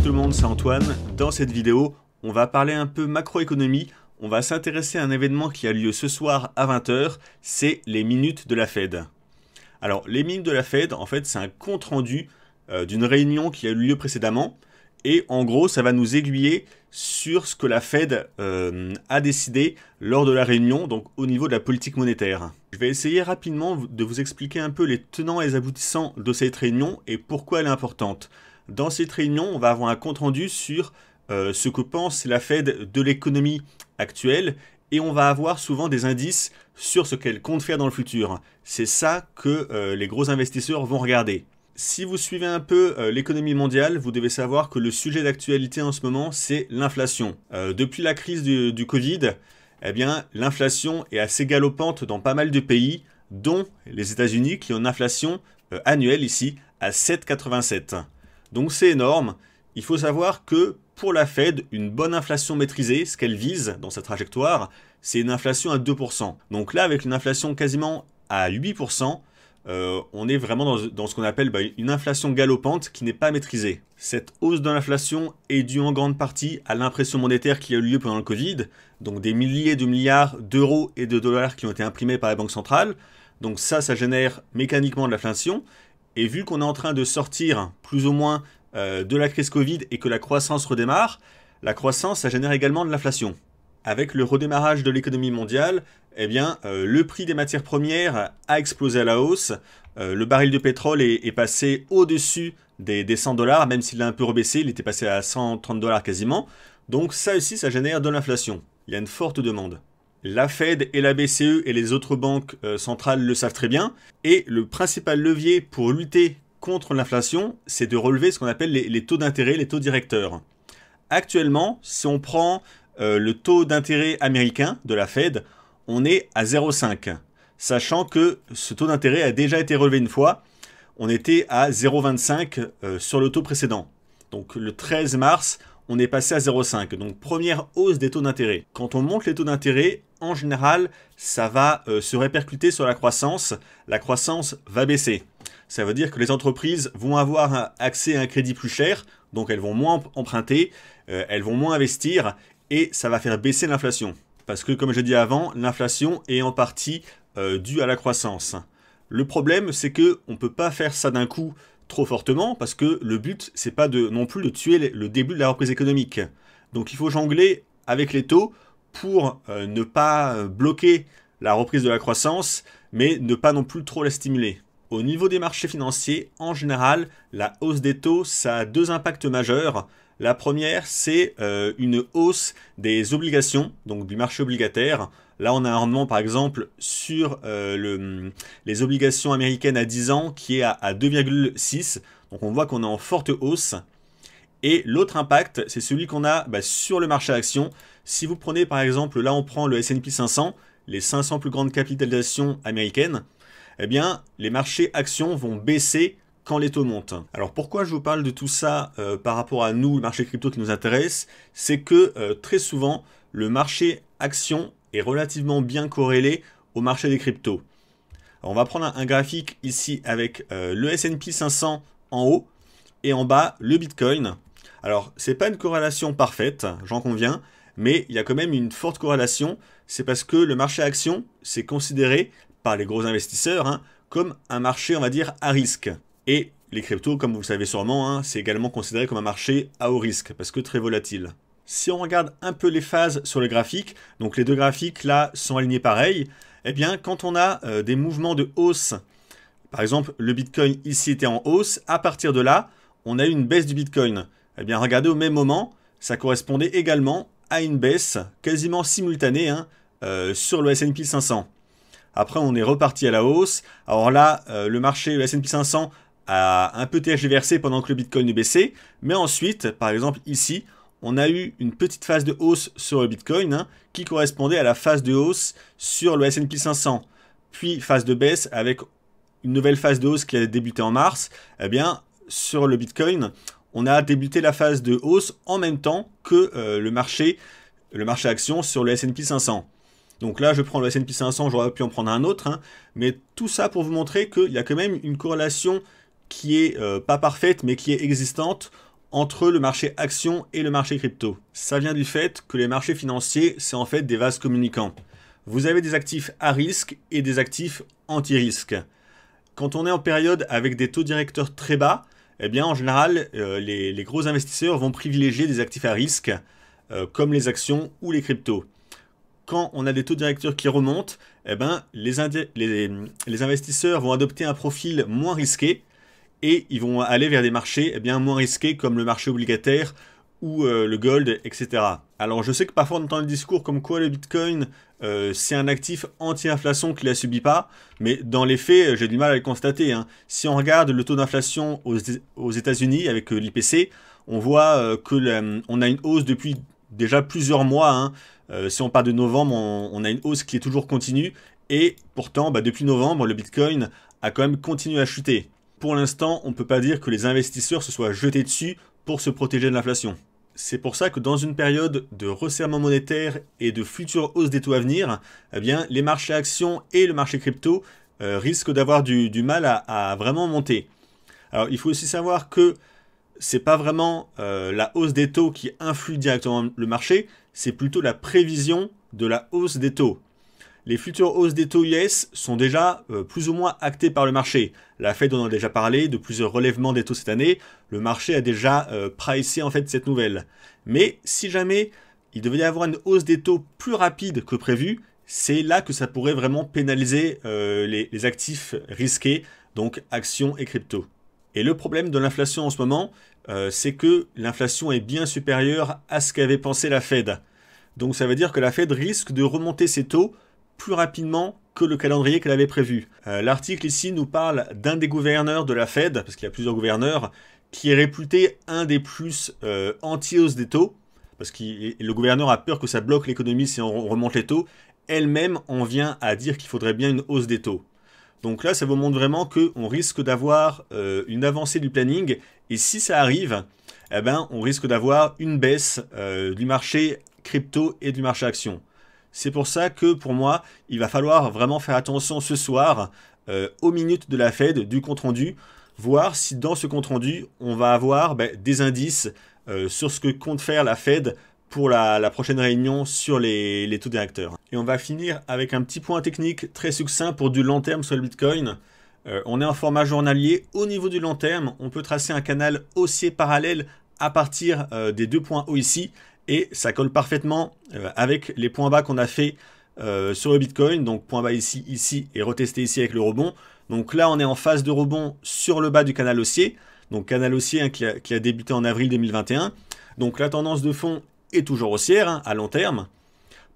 Salut tout le monde, c'est Antoine. Dans cette vidéo, on va parler un peu macroéconomie. On va s'intéresser à un événement qui a lieu ce soir à 20 h, c'est les minutes de la Fed. Alors, les minutes de la Fed, en fait, c'est un compte-rendu d'une réunion qui a eu lieu précédemment. Et en gros, ça va nous aiguiller sur ce que la Fed a décidé lors de la réunion, donc au niveau de la politique monétaire. Je vais essayer rapidement de vous expliquer un peu les tenants et les aboutissants de cette réunion et pourquoi elle est importante. Dans cette réunion, on va avoir un compte-rendu sur ce que pense la Fed de l'économie actuelle et on va avoir souvent des indices sur ce qu'elle compte faire dans le futur. C'est ça que les gros investisseurs vont regarder. Si vous suivez un peu l'économie mondiale, vous devez savoir que le sujet d'actualité en ce moment, c'est l'inflation. Depuis la crise du Covid, eh bien, l'inflation est assez galopante dans pas mal de pays, dont les États-Unis qui ont une inflation annuelle ici à 7,87. Donc c'est énorme. Il faut savoir que pour la Fed, une bonne inflation maîtrisée, ce qu'elle vise dans sa trajectoire, c'est une inflation à 2%. Donc là, avec une inflation quasiment à 8%, on est vraiment dans ce qu'on appelle une inflation galopante qui n'est pas maîtrisée. Cette hausse de l'inflation est due en grande partie à l'impression monétaire qui a eu lieu pendant le Covid, donc des milliers de milliards d'euros et de dollars qui ont été imprimés par la Banque centrale. Donc ça génère mécaniquement de l'inflation. Et vu qu'on est en train de sortir plus ou moins de la crise Covid et que la croissance redémarre, la croissance, ça génère également de l'inflation. Avec le redémarrage de l'économie mondiale, eh bien, le prix des matières premières a explosé à la hausse. Le baril de pétrole est passé au-dessus des 100 $, même s'il a un peu rebaissé, il était passé à 130 $ quasiment. Donc ça aussi, ça génère de l'inflation. Il y a une forte demande. La Fed et la BCE et les autres banques centrales le savent très bien. Et le principal levier pour lutter contre l'inflation, c'est de relever ce qu'on appelle les taux d'intérêt, les taux directeurs. Actuellement, si on prend le taux d'intérêt américain de la Fed, on est à 0,5. Sachant que ce taux d'intérêt a déjà été relevé une fois. On était à 0,25 sur le taux précédent. Donc le 13 mars, on est passé à 0,5. Donc première hausse des taux d'intérêt. Quand on monte les taux d'intérêt, en général, ça va se répercuter sur la croissance. La croissance va baisser. Ça veut dire que les entreprises vont avoir accès à un crédit plus cher. Donc elles vont moins emprunter, elles vont moins investir. Et ça va faire baisser l'inflation. Parce que, comme je dit avant, l'inflation est en partie due à la croissance. Le problème, c'est qu'on ne peut pas faire ça d'un coup trop fortement, parce que le but, c'est pas non plus de tuer le début de la reprise économique. Donc il faut jongler avec les taux pour ne pas bloquer la reprise de la croissance, mais ne pas non plus trop la stimuler. Au niveau des marchés financiers, en général, la hausse des taux, ça a deux impacts majeurs. La première, c'est une hausse des obligations, donc du marché obligataire. Là, on a un rendement, par exemple, sur les obligations américaines à 10 ans qui est à 2,6. Donc, on voit qu'on est en forte hausse. Et l'autre impact, c'est celui qu'on a sur le marché actions. Si vous prenez, par exemple, là, on prend le S&P 500, les 500 plus grandes capitalisations américaines, eh bien, les marchés actions vont baisser quand les taux montent. Alors pourquoi je vous parle de tout ça par rapport à nous, le marché crypto qui nous intéresse, c'est que très souvent, le marché action est relativement bien corrélé au marché des cryptos. Alors, on va prendre un graphique ici avec le S&P 500 en haut et en bas le Bitcoin. Alors, c'est pas une corrélation parfaite, j'en conviens, mais il y a quand même une forte corrélation. C'est parce que le marché action, c'est considéré par les gros investisseurs comme un marché, on va dire, à risque. Et les cryptos, comme vous le savez sûrement, c'est également considéré comme un marché à haut risque, parce que très volatile. Si on regarde un peu les phases sur le graphique, donc les deux graphiques là sont alignés pareil, eh bien quand on a des mouvements de hausse, par exemple le Bitcoin ici était en hausse, à partir de là, on a eu une baisse du Bitcoin. Eh bien regardez au même moment, ça correspondait également à une baisse quasiment simultanée sur le S&P 500. Après on est reparti à la hausse, alors là le marché, le S&P 500 a un peu tergiversé pendant que le Bitcoin est baissé, mais ensuite, par exemple ici, on a eu une petite phase de hausse sur le Bitcoin qui correspondait à la phase de hausse sur le S&P 500, puis phase de baisse avec une nouvelle phase de hausse qui a débuté en mars. Eh bien, sur le Bitcoin, on a débuté la phase de hausse en même temps que le marché action sur le S&P 500. Donc là, je prends le S&P 500, j'aurais pu en prendre un autre, mais tout ça pour vous montrer qu'il y a quand même une corrélation qui est pas parfaite, mais qui est existante entre le marché action et le marché crypto. Ça vient du fait que les marchés financiers, c'est en fait des vases communicants. Vous avez des actifs à risque et des actifs anti-risque. Quand on est en période avec des taux directeurs très bas, eh bien en général, les gros investisseurs vont privilégier des actifs à risque, comme les actions ou les cryptos. Quand on a des taux directeurs qui remontent, eh ben, les investisseurs vont adopter un profil moins risqué et ils vont aller vers des marchés moins risqués comme le marché obligataire ou le gold, etc. Alors je sais que parfois on entend le discours comme quoi le Bitcoin c'est un actif anti-inflation qui ne la subit pas, mais dans les faits j'ai du mal à le constater. Si on regarde le taux d'inflation aux États-Unis avec l'IPC, on voit on a une hausse depuis déjà plusieurs mois. Si on part de novembre, on a une hausse qui est toujours continue et pourtant depuis novembre le Bitcoin a quand même continué à chuter. Pour l'instant, on ne peut pas dire que les investisseurs se soient jetés dessus pour se protéger de l'inflation. C'est pour ça que dans une période de resserrement monétaire et de futures hausses des taux à venir, les marchés actions et le marché crypto risquent d'avoir du mal à vraiment monter. Alors il faut aussi savoir que c'est pas vraiment la hausse des taux qui influe directement le marché, c'est plutôt la prévision de la hausse des taux. Les futures hausses des taux US sont déjà plus ou moins actées par le marché. La Fed en a déjà parlé de plusieurs relèvements des taux cette année. Le marché a déjà pricé en fait cette nouvelle. Mais si jamais il devait y avoir une hausse des taux plus rapide que prévu, c'est là que ça pourrait vraiment pénaliser les actifs risqués, donc actions et crypto. Et le problème de l'inflation en ce moment, c'est que l'inflation est bien supérieure à ce qu'avait pensé la Fed. Donc ça veut dire que la Fed risque de remonter ses taux plus rapidement que le calendrier qu'elle avait prévu. L'article ici nous parle d'un des gouverneurs de la Fed, parce qu'il y a plusieurs gouverneurs, qui est réputé un des plus anti-hausse des taux, parce que le gouverneur a peur que ça bloque l'économie si on remonte les taux. Elle-même en vient à dire qu'il faudrait bien une hausse des taux. Donc là, ça vous montre vraiment qu'on risque d'avoir une avancée du planning, et si ça arrive, on risque d'avoir une baisse du marché crypto et du marché action. C'est pour ça que pour moi, il va falloir vraiment faire attention ce soir aux minutes de la Fed, du compte-rendu, voir si dans ce compte-rendu, on va avoir des indices sur ce que compte faire la Fed pour la prochaine réunion sur les taux directeurs. Et on va finir avec un petit point technique très succinct pour du long terme sur le Bitcoin. On est en format journalier. Au niveau du long terme, on peut tracer un canal haussier parallèle à partir des 2 points hauts ici. Et ça colle parfaitement avec les points bas qu'on a fait sur le Bitcoin. Donc point bas ici, ici et retesté ici avec le rebond. Donc là, on est en phase de rebond sur le bas du canal haussier. Donc canal haussier qui a débuté en avril 2021. Donc la tendance de fond est toujours haussière à long terme.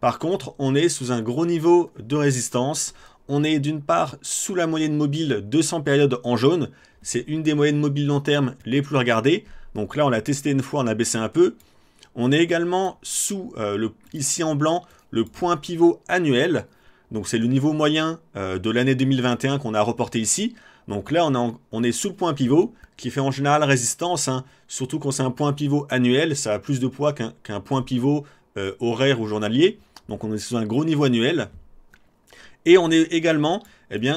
Par contre, on est sous un gros niveau de résistance. On est d'une part sous la moyenne mobile 200 périodes en jaune. C'est une des moyennes mobiles long terme les plus regardées. Donc là, on l'a testé une fois, on a baissé un peu. On est également sous, ici en blanc, le point pivot annuel. Donc c'est le niveau moyen de l'année 2021 qu'on a reporté ici. Donc là, on est sous le point pivot qui fait en général résistance. Surtout quand c'est un point pivot annuel, ça a plus de poids qu'un point pivot horaire ou journalier. Donc on est sous un gros niveau annuel. Et on est également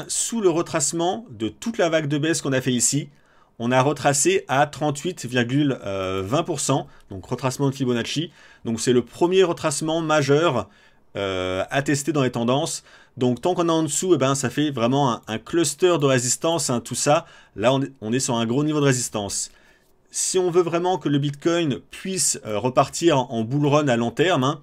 sous le retracement de toute la vague de baisse qu'on a fait ici. On a retracé à 38,20%, donc retracement de Fibonacci. Donc c'est le premier retracement majeur à tester dans les tendances. Donc tant qu'on est en dessous, ça fait vraiment un cluster de résistance, tout ça. Là, on est sur un gros niveau de résistance. Si on veut vraiment que le Bitcoin puisse repartir en bull run à long terme,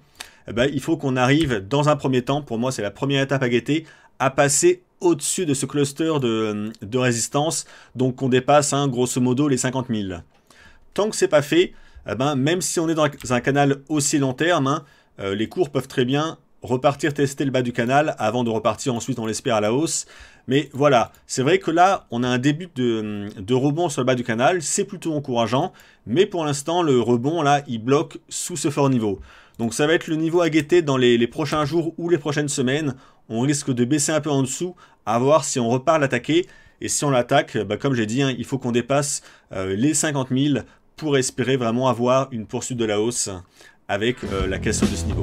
il faut qu'on arrive dans un premier temps, pour moi c'est la première étape à guetter, à passer au-dessus de ce cluster de résistance, donc on dépasse grosso modo les 50 000. Tant que c'est pas fait, même si on est dans un canal aussi long terme, les cours peuvent très bien repartir tester le bas du canal avant de repartir ensuite, on l'espère, à la hausse. Mais voilà, c'est vrai que là, on a un début de rebond sur le bas du canal, c'est plutôt encourageant, mais pour l'instant, le rebond, là, il bloque sous ce fort niveau. Donc ça va être le niveau à guetter dans les prochains jours ou les prochaines semaines. On risque de baisser un peu en dessous, à voir si on repart l'attaquer. Et si on l'attaque, comme j'ai dit, il faut qu'on dépasse les 50 000 pour espérer vraiment avoir une poursuite de la hausse avec la casse de ce niveau.